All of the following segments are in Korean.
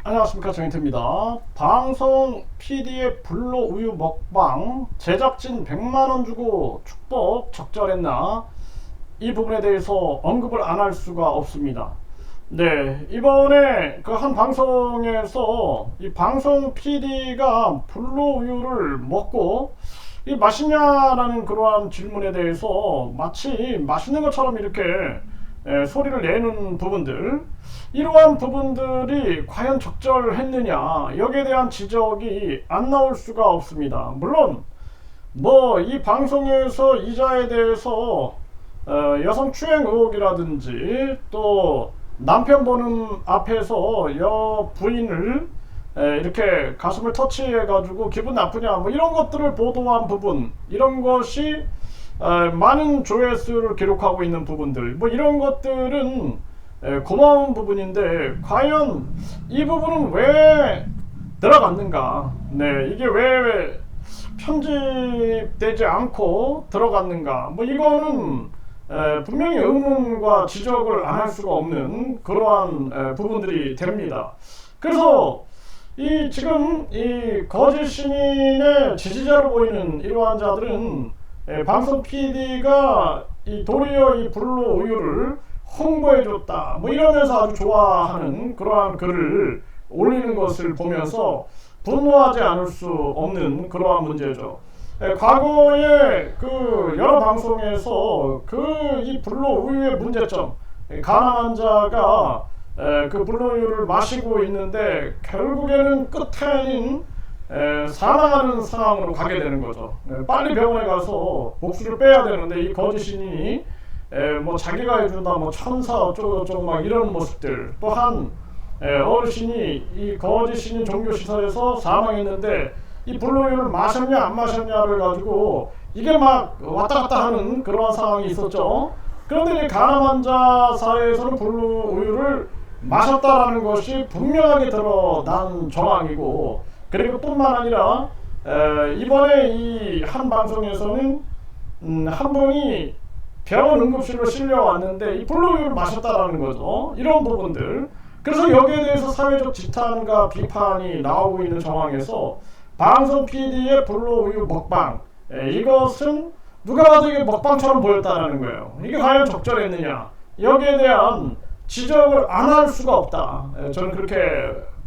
안녕하십니까, 정인태입니다. 방송 PD의 불로 우유 먹방 제작진 100만원 주고 축복 적절했나, 이 부분에 대해서 언급을 안 할 수가 없습니다. 네, 이번에 그 한 방송에서 이 방송 PD가 불로 우유를 먹고 이 맛있냐라는 그러한 질문에 대해서 마치 맛있는 것처럼 이렇게 소리를 내는 부분들, 이러한 부분들이 과연 적절했느냐, 여기에 대한 지적이 안 나올 수가 없습니다. 물론 뭐 이 방송에서 이자에 대해서 여성 추행 의혹이라든지 또 남편 보는 앞에서 여 부인을 이렇게 가슴을 터치해 가지고 기분 나쁘냐, 뭐 이런 것들을 보도한 부분, 이런 것이 많은 조회수를 기록하고 있는 부분들, 뭐 이런 것들은 고마운 부분인데, 과연 이 부분은 왜 들어갔는가, 네, 이게 왜 편집되지 않고 들어갔는가, 뭐 이거는 분명히 의문과 지적을 안 할 수가 없는 그러한 부분들이 됩니다. 그래서 이 지금 이 거짓 신인의 지지자로 보이는 이러한 자들은 방송 PD가 이 도리어 이 블루 우유를 홍보해줬다, 뭐 이러면서 아주 좋아하는 그러한 글을 올리는 것을 보면서 분노하지 않을 수 없는 그러한 문제죠. 과거에 그 여러 방송에서 그 이 블루 우유의 문제점, 가난한 자가 그 블루 우유를 마시고 있는데 결국에는 끝에는 사망하는 상황으로 가게 되는 거죠. 빨리 병원에 가서 목숨을 빼야 되는데 이 거짓신이 뭐 자기가 해준다, 뭐 천사 어쩌고저쩌고 막 이런 모습들, 또한 어르신이 이 거짓신인 종교시설에서 사망했는데 이 블루우유를 마셨냐 안 마셨냐를 가지고 이게 막 왔다 갔다 하는 그런 상황이 있었죠. 그런데 이 가늠한 자 사회에서는 블루우유를 마셨다라는 것이 분명하게 드러난 정황이고, 그리고 뿐만 아니라 이번에 이 한 방송에서는 한 분이 병원 응급실로 실려왔는데 이 블루우유를 마셨다라는 거죠. 이런 부분들. 그래서 여기에 대해서 사회적 지탄과 비판이 나오고 있는 정황에서 방송 PD의 블루우유 먹방, 이것은 누가 봐도 이게 먹방처럼 보였다는 거예요. 이게 과연 적절했느냐, 여기에 대한 지적을 안 할 수가 없다, 저는 그렇게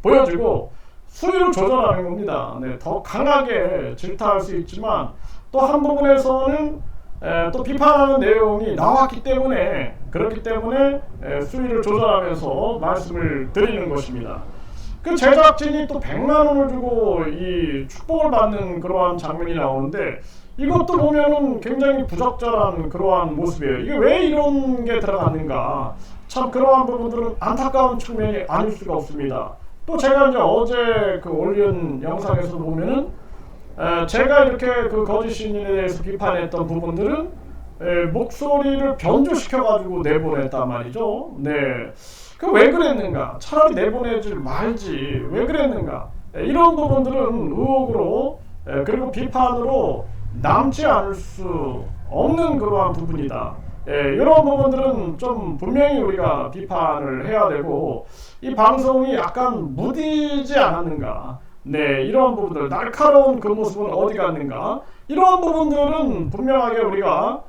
보여지고, 수위를 조절하는 겁니다. 네, 더 강하게 질타할 수 있지만 또 한 부분에서는 또 비판하는 내용이 나왔기 때문에, 그렇기 때문에 수위를 조절하면서 말씀을 드리는 것입니다. 그 제작진이 또 100만 원을 주고 이 축복을 받는 그러한 장면이 나오는데, 이것도 보면은 굉장히 부적절한 그러한 모습이에요. 이게 왜 이런 게 들어갔는가, 참 그러한 부분들은 안타까운 측면이 아닐 수가 없습니다. 또 제가 이제 어제 그 올린 영상에서 보면은 제가 이렇게 그 거짓 신인에 대해서 비판했던 부분들은 목소리를 변조시켜가지고 내보냈단 말이죠. 네, 그 왜 그랬는가? 차라리 내보내지 말지 왜 그랬는가? 이런 부분들은 의혹으로 그리고 비판으로 남지 않을 수 없는 그러한 부분이다. 이런 부분들은 좀 분명히 우리가 비판을 해야 되고, 이 방송이 약간 무디지 않았는가, 네, 이런 부분들, 날카로운 그 모습은 어디 갔는가, 이런 부분들은 분명하게 우리가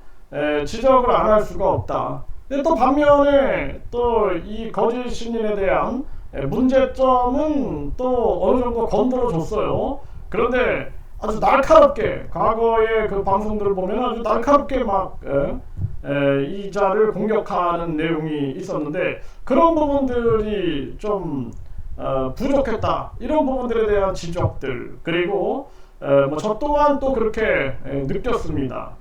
지적을 안 할 수가 없다. 근데 또 반면에 또 이 거짓 신인에 대한 문제점은 또 어느 정도 건드려 줬어요. 그런데 아주 날카롭게, 과거의 그 방송들을 보면 아주 날카롭게 막 이자를 공격하는 내용이 있었는데, 그런 부분들이 좀 부족했다, 이런 부분들에 대한 지적들, 그리고 뭐 저 또한 또 그렇게 느꼈습니다.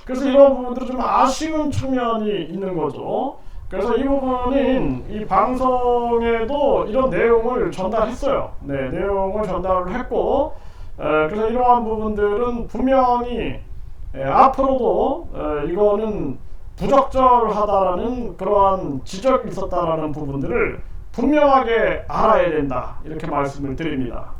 그래서 이런 부분들은 좀 아쉬운 측면이 있는 거죠. 그래서 이 부분은 이 방송에도 이런 내용을 전달했어요. 네, 내용을 전달을 했고, 그래서 이러한 부분들은 분명히 앞으로도 이거는 부적절하다라는 그러한 지적이 있었다라는 부분들을 분명하게 알아야 된다, 이렇게 말씀을 드립니다.